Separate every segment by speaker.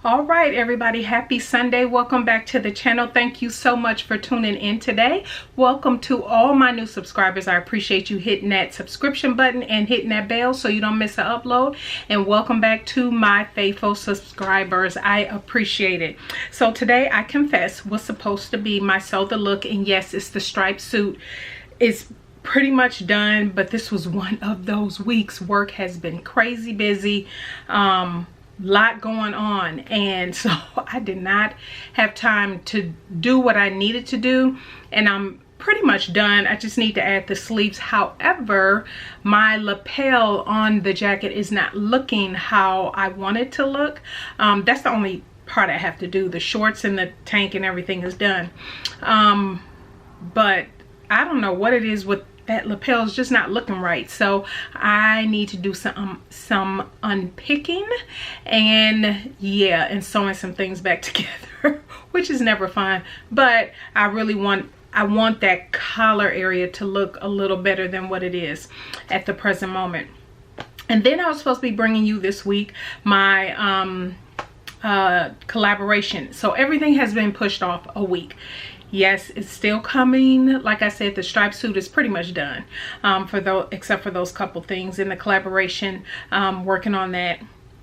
Speaker 1: All right, everybody, happy Sunday. Welcome back to the channel. Thank you so much for tuning in today. Welcome to all my new subscribers. I appreciate you hitting that subscription button and hitting that bell so you don't miss an upload. And welcome back to my faithful subscribers. I appreciate it. So today, I confess, was supposed to be my Sew the Look, and yes, it's the striped suit. It's pretty much done, but this was one of those weeks. Work has been crazy busy. Lot going on, and so I did not have time to do what I needed to do, and I'm pretty much done. I just need to add the sleeves. However, my lapel on the jacket is not looking how I want it to look. That's the only part I have to do. The shorts and the tank and everything is done, but I don't know what it is with that lapel is just not looking right. So I need to do some unpicking and yeah, and sewing some things back together, which is never fun. But I really want that collar area to look a little better than what it is at the present moment. And then I was supposed to be bringing you this week my collaboration. So everything has been pushed off a week. Yes, it's still coming. Like I said, the striped suit is pretty much done, except for those couple things in the collaboration. Working on that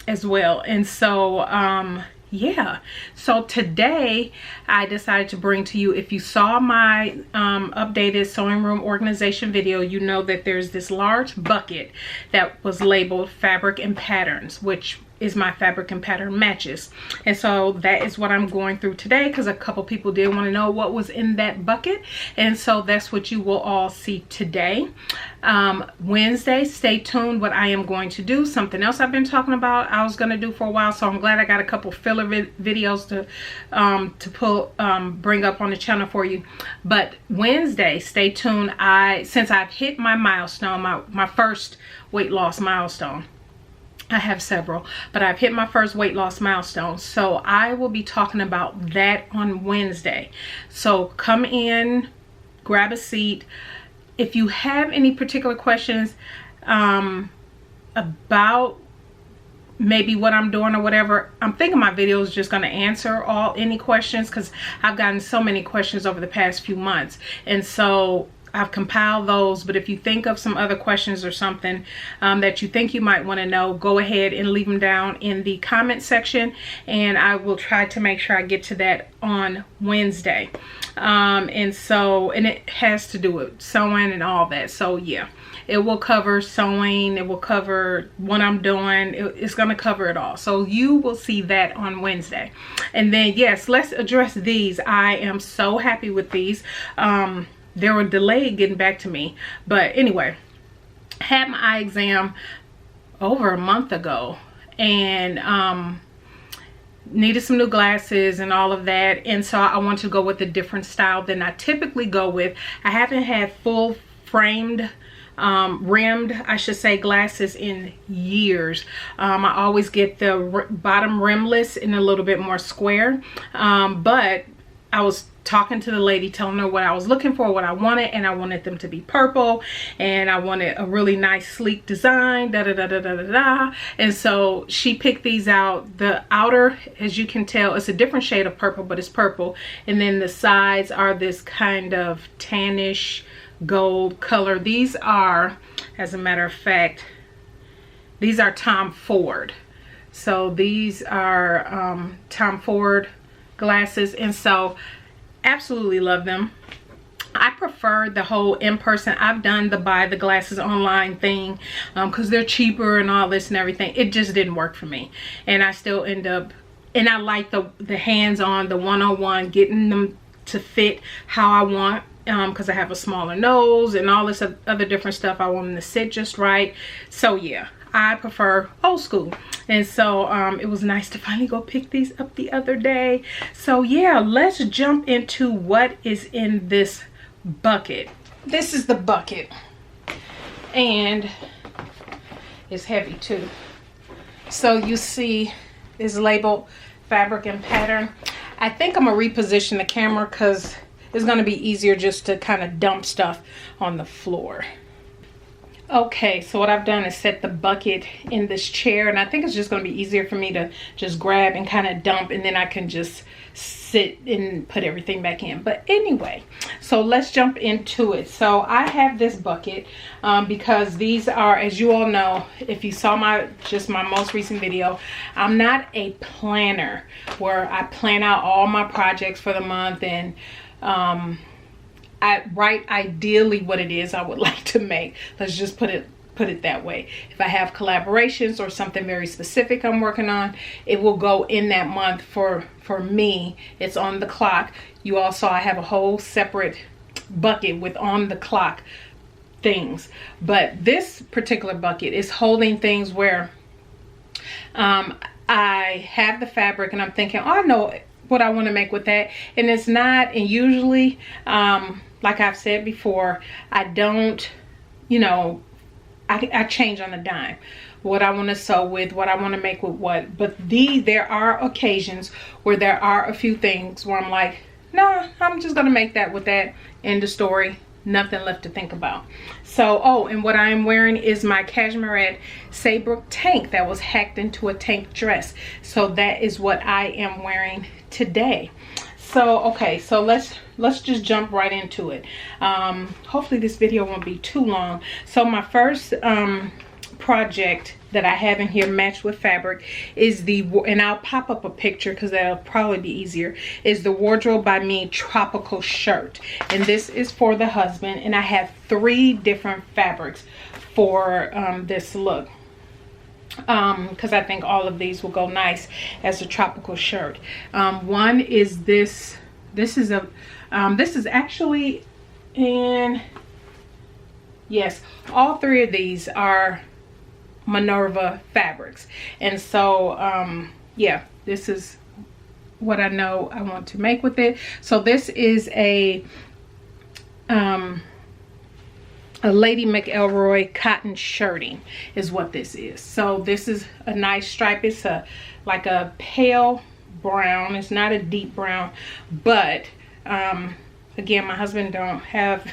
Speaker 1: as well. And so yeah, so today I decided to bring to you, if you saw my updated sewing room organization video, you know that there's this large bucket that was labeled fabric and patterns, which is my fabric and pattern matches. And so that is what I'm going through today, because a couple people did want to know what was in that bucket, and so that's what you will all see today. Wednesday, stay tuned. What I am going to do, something else I've been talking about, I was going to do for a while, so I'm glad I got a couple filler videos to bring up on the channel for you. But Wednesday, stay tuned. Since I've hit my milestone, my first weight loss milestone. I have several, but I've hit my first weight loss milestone. So I will be talking about that on Wednesday. So come in, grab a seat. If you have any particular questions about maybe what I'm doing or whatever, I'm thinking my video is just going to answer any questions, because I've gotten so many questions over the past few months. And so I've compiled those, but if you think of some other questions or something that you think you might want to know, go ahead and leave them down in the comment section, and I will try to make sure I get to that on Wednesday. And it has to do with sewing and all that. So yeah, it will cover sewing, it will cover what I'm doing, it's going to cover it all. So you will see that on Wednesday. And then yes, let's address these. I am so happy with these. They were delayed getting back to me, but anyway, had my eye exam over a month ago, and needed some new glasses and all of that, and so I wanted to go with a different style than I typically go with. I haven't had full framed rimmed, I should say, glasses in years. I always get the bottom rimless and a little bit more square, but I was talking to the lady, telling her what I was looking for, what I wanted, and I wanted them to be purple, and I wanted a really nice sleek design, and so she picked these out. The outer, as you can tell, it's a different shade of purple, but it's purple, and then the sides are this kind of tannish gold color. These are, as a matter of fact, these are Tom Ford. So these are Tom Ford glasses, and so absolutely love them. I prefer the whole in-person. I've done the buy the glasses online thing because they're cheaper and all this and everything. It just didn't work for me, and I still end up, and I like the hands-on, the one-on-one, getting them to fit how I want, because I have a smaller nose and all this other different stuff. I want them to sit just right. So yeah, I prefer old school. And so it was nice to finally go pick these up the other day. So yeah, let's jump into what is in this bucket. This is the bucket, and it's heavy too. So you see it's labeled fabric and pattern. I think I'm gonna reposition the camera because it's gonna be easier just to kind of dump stuff on the floor. Okay, so what I've done is set the bucket in this chair, and I think it's just going to be easier for me to just grab and kind of dump, and then I can just sit and put everything back in. But anyway, so let's jump into it. So I have this bucket because these are, as you all know, if you saw my most recent video, I'm not a planner where I plan out all my projects for the month and I write ideally what it is I would like to make. Let's just put it that way. If I have collaborations or something very specific I'm working on, it will go in that month. For me, it's on the clock. You all saw I have a whole separate bucket with on the clock things, but this particular bucket is holding things where I have the fabric and I'm thinking, oh, I know what I want to make with that, and it's not. And usually like I've said before, I don't, you know, I change on a dime what I want to sew with, what I want to make with what. But there are occasions where there are a few things where I'm like, no, I'm just gonna make that with that. End of story. Nothing left to think about. So, oh, and what I am wearing is my cashmere Saybrook tank that was hacked into a tank dress. So that is what I am wearing today. So, okay, so let's just jump right into it. Hopefully this video won't be too long. So my first project that I have in here matched with fabric is and I'll pop up a picture because that'll probably be easier, is the Wardrobe by Me tropical shirt. And this is for the husband, and I have 3 different fabrics for this look. Because I think all of these will go nice as a tropical shirt. One is this is actually in, yes, all 3 of these are Minerva fabrics. And so yeah, this is what I know I want to make with it. So this is a Lady McElroy cotton shirting is what this is. So this is a nice stripe. It's like a pale brown. It's not a deep brown, but again, my husband don't have,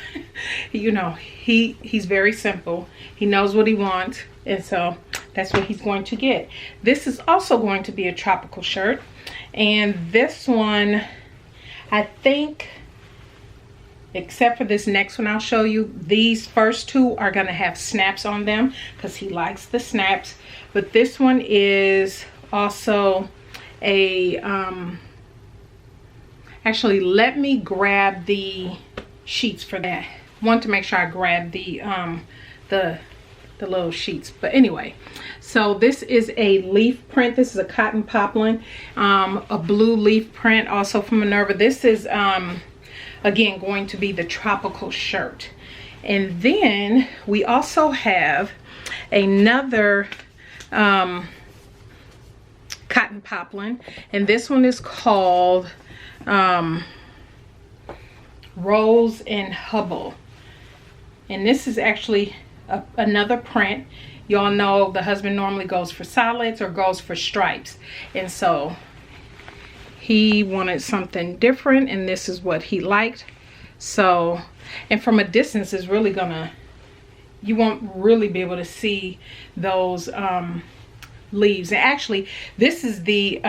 Speaker 1: you know, he's very simple. He knows what he wants, and so that's what he's going to get. This is also going to be a tropical shirt, and this one, I think, except for this next one I'll show you, these first 2 are gonna have snaps on them because he likes the snaps. But this one is also a actually, let me grab the sheets for that. Want to make sure I grab the little sheets. But anyway, so this is a leaf print. This is a cotton poplin, a blue leaf print, also from Minerva. This is again going to be the tropical shirt. And then we also have another cotton poplin, and this one is called Rose and Hubble. And this is actually another print. Y'all know the husband normally goes for solids or goes for stripes, and so he wanted something different, and this is what he liked. So, and from a distance is really gonna, you won't really be able to see those leaves. And actually, this is the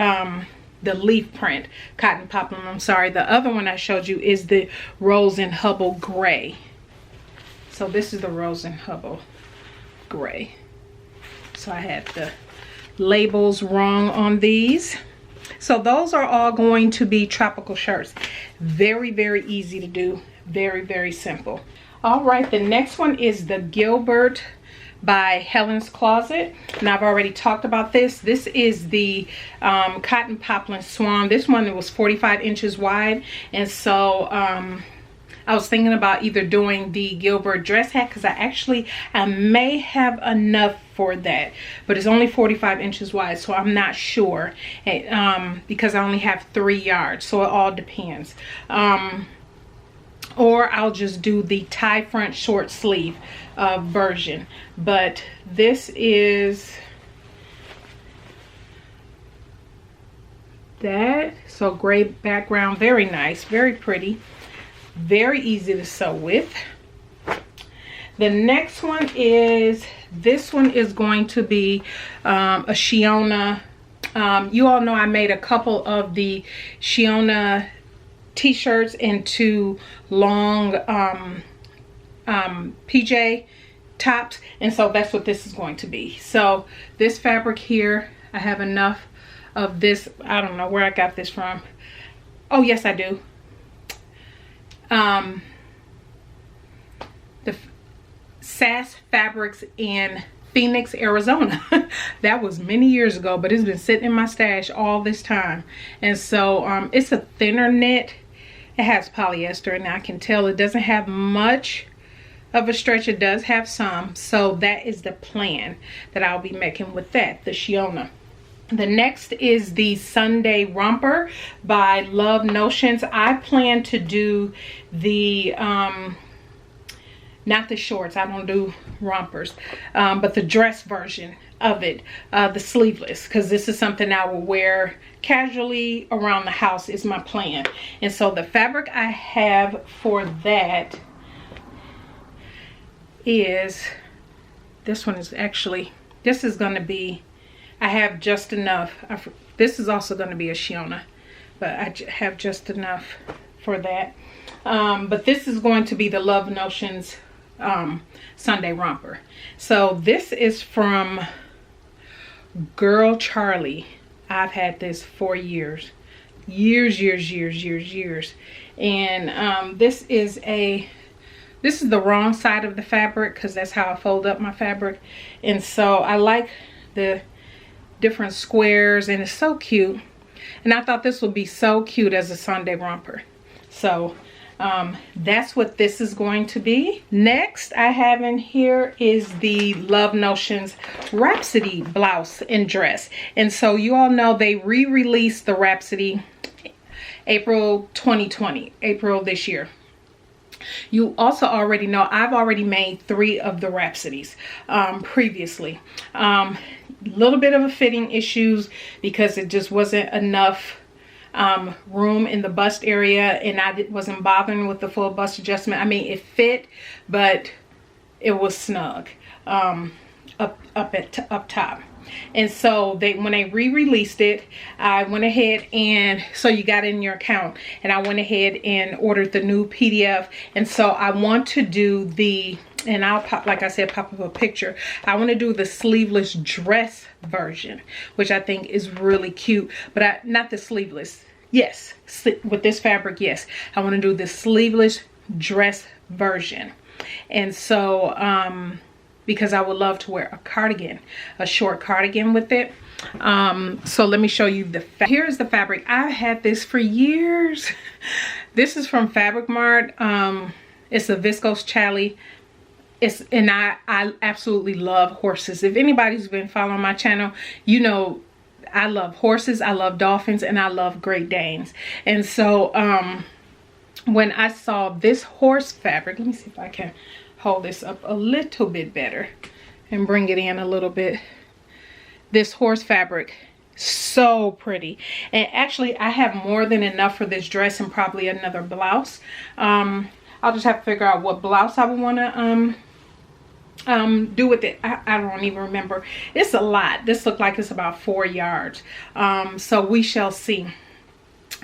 Speaker 1: leaf print cotton poplin. I'm sorry, the other one I showed you is the Rose and Hubble gray. So this is the Rose and Hubble gray. So I had the labels wrong on these. So those are all going to be tropical shirts. Very, very easy to do. Very, very simple. All right, the next one is the Gilbert by Helen's Closet, and I've already talked about this. This is the cotton poplin swan. This one, it was 45 inches wide, and so I was thinking about either doing the Gilbert dress hat, because I may have enough for that, but it's only 45 inches wide, so I'm not sure, because I only have 3 yards, so it all depends. Or I'll just do the tie front short sleeve version. But this is that. So gray background, very nice, very pretty, very easy to sew with. The next one is, this one is going to be a Shiona. You all know I made a couple of the Shiona t-shirts into long PJ tops, and so that's what this is going to be. So this fabric here, I have enough of this. I don't know where I got this from. Oh yes, I do. The SAS Fabrics in Phoenix, Arizona. That was many years ago, but it's been sitting in my stash all this time. And so it's a thinner knit. It has polyester, and I can tell it doesn't have much of a stretch. It does have some. So that is the plan that I'll be making with that, the Shiona. The next is the Sunday Romper by Love Notions. I plan to do the not the shorts, I don't do rompers, but the dress version of it, the sleeveless, because this is something I will wear casually around the house is my plan. And so the fabric I have for that is, this one is actually, this is going to be, I have just enough. This is also going to be a Shiona, but I have just enough for that. But this is going to be the Love Notions Sunday Romper. So this is from Girl Charlie. I've had this for years. Years. And this is the wrong side of the fabric, because that's how I fold up my fabric. And so I like the different squares, and it's so cute. And I thought this would be so cute as a Sunday romper. So that's what this is going to be. Next I have in here is the Love Notions Rhapsody blouse and dress. And so you all know they re-released the Rhapsody April 2020, April this year. You also already know I've already made 3 of the Rhapsodies previously. Little bit of a fitting issues because it just wasn't enough room in the bust area, and I wasn't bothering with the full bust adjustment. I mean, it fit, but it was snug up top. And so when they re-released it, I went ahead, and so you got in your account, and I went ahead and ordered the new PDF. And so I want to do the, and I'll pop, like I said, pop up a picture. I want to do the sleeveless dress version, which I think is really cute, but not the sleeveless. Yes, with this fabric, yes. I want to do the sleeveless dress version. And so, because I would love to wear a cardigan, a short cardigan with it. So let me show you the here's the fabric. I've had this for years. This is from Fabric Mart. It's a viscose challis. And I absolutely love horses. If anybody's been following my channel, you know I love horses, I love dolphins, and I love Great Danes. And so when I saw this horse fabric, let me see if I can hold this up a little bit better and bring it in a little bit. This horse fabric, so pretty. And actually I have more than enough for this dress and probably another blouse. I'll just have to figure out what blouse I would want to do with it. I don't even remember. It's a lot. This looked like it's about 4 yards. So we shall see.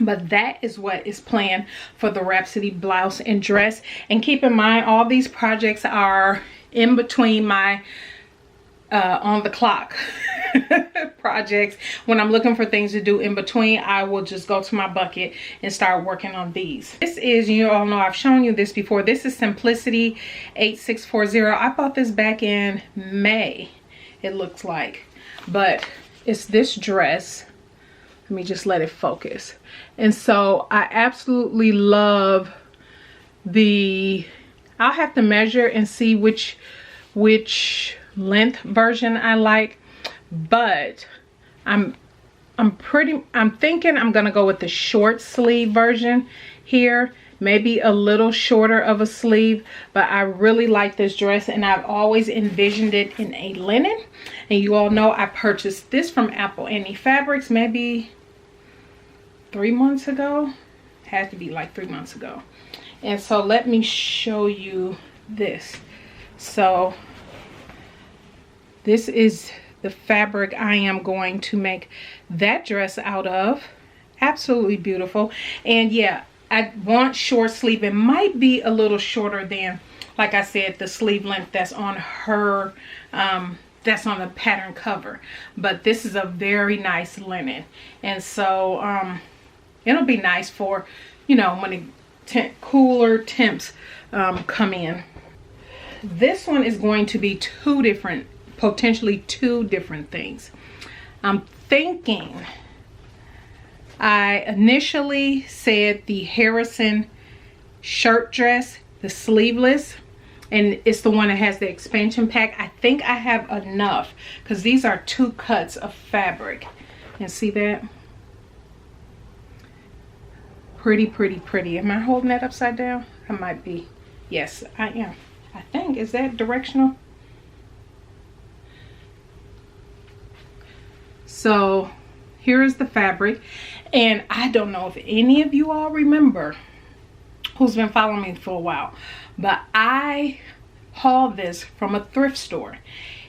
Speaker 1: But that is what is planned for the Rhapsody blouse and dress. And keep in mind, all these projects are in between my on the clock projects. When I'm looking for things to do in between, I will just go to my bucket and start working on these. This is, you all know I've shown you this before. This is Simplicity 8640. I bought this back in May, it looks like. But it's this dress. Let me just let it focus. And so I absolutely love the, I'll have to measure and see which length version I like, but I'm thinking I'm gonna go with the short sleeve version here, maybe a little shorter of a sleeve. But I really like this dress, and I've always envisioned it in a linen. And you all know I purchased this from Apple Annie Fabrics maybe 3 months ago. Had to be like 3 months ago. And so let me show you this. So this is the fabric I am going to make that dress out of. Absolutely beautiful. And yeah, I want short sleeve. It might be a little shorter than, like I said, the sleeve length that's on her, that's on the pattern cover. But this is a very nice linen. And so it'll be nice for, you know, when the cooler temps come in. This one is going to be potentially two different things. I'm thinking, I initially said the Harrison shirt dress, the sleeveless, and it's the one that has the expansion pack. I think I have enough because these are 2 cuts of fabric. And see that? Pretty, pretty, pretty. Am I holding that upside down? I might be. Yes, I am. I think, is that directional? So here is the fabric, and I don't know if any of you all remember who's been following me for a while, but I hauled this from a thrift store.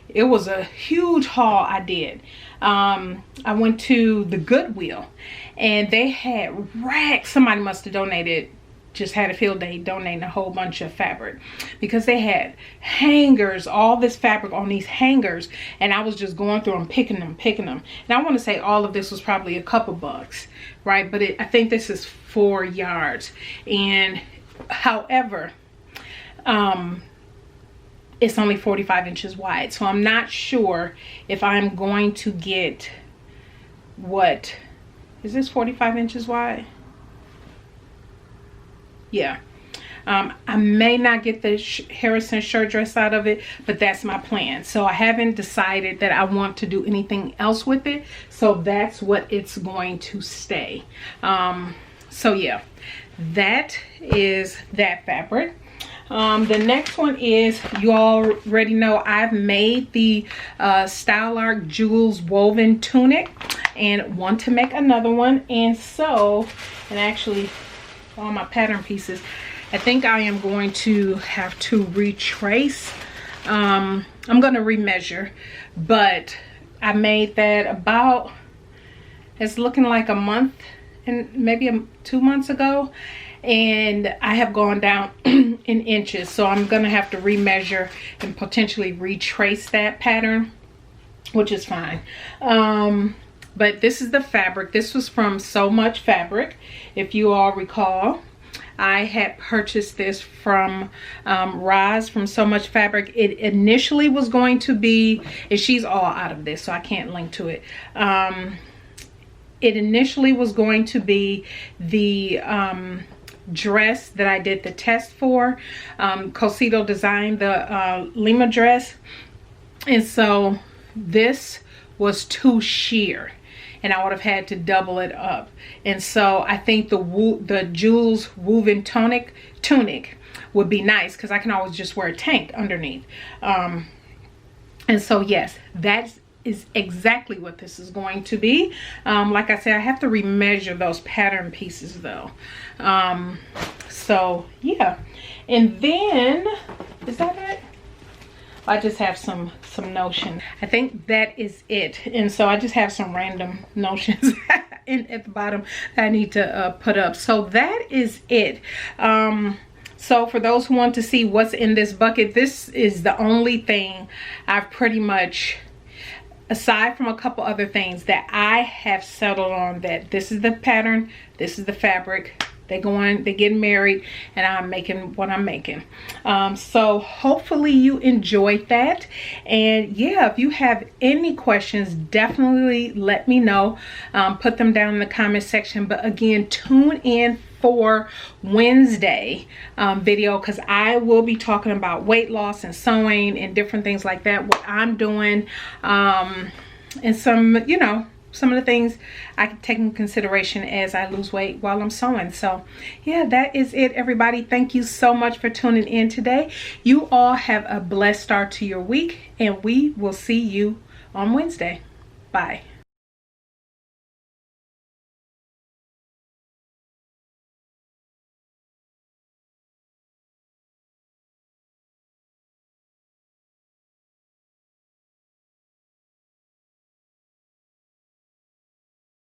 Speaker 1: It was a huge haul I did. I went to the Goodwill and they had racks. Somebody must have donated, just had a field day donating a whole bunch of fabric, because they had hangers, all this fabric on these hangers, and I was just going through them, picking them. And I want to say all of this was probably a couple bucks, right? But I think this is 4 yards. And however, it's only 45 inches wide, so I'm not sure if I'm going to get, what is this, 45 inches wide? Yeah. I may not get the Harrison shirt dress out of it, but that's my plan. So I haven't decided that I want to do anything else with it, so that's what it's going to stay. So yeah, that is that fabric. The next one is, you already know I've made the Style Arc Jewels woven tunic and want to make another one. And so, and actually all my pattern pieces, I think I am going to have to retrace. I'm going to remeasure, but I made that about, it's looking like a month and maybe 2 months ago, and I have gone down in inches, so I'm gonna have to remeasure and potentially retrace that pattern, which is fine. But this is the fabric. This was from So Much Fabric, if you all recall. I had purchased this from Roz from So Much Fabric. It initially was going to be, and she's all out of this, so I can't link to it. It initially was going to be the dress that I did the test for. Cosito designed the Lima dress, and so this was too sheer, and I would have had to double it up. And so I think the Jewels woven tunic would be nice, because I can always just wear a tank underneath. And so yes, that is exactly what this is going to be. Like I said, I have to remeasure those pattern pieces though. So yeah, and then is that it? I just have some notion. I think that is it. And so I just have some random notions at the bottom that I need to put up. So that is it. So for those who want to see what's in this bucket, this is the only thing I've pretty much, aside from a couple other things that I have settled on, that this is the pattern, this is the fabric, they're getting married, and I'm making what I'm making. So hopefully you enjoyed that. And yeah, if you have any questions, definitely let me know. Put them down in the comment section. But again, tune in for Wednesday video, because I will be talking about weight loss and sewing and different things like that, what I'm doing, and some, you know, some of the things I can take in consideration as I lose weight while I'm sewing. So yeah, that is it, everybody. Thank you so much for tuning in today. You all have a blessed start to your week, and we will see you on Wednesday. Bye.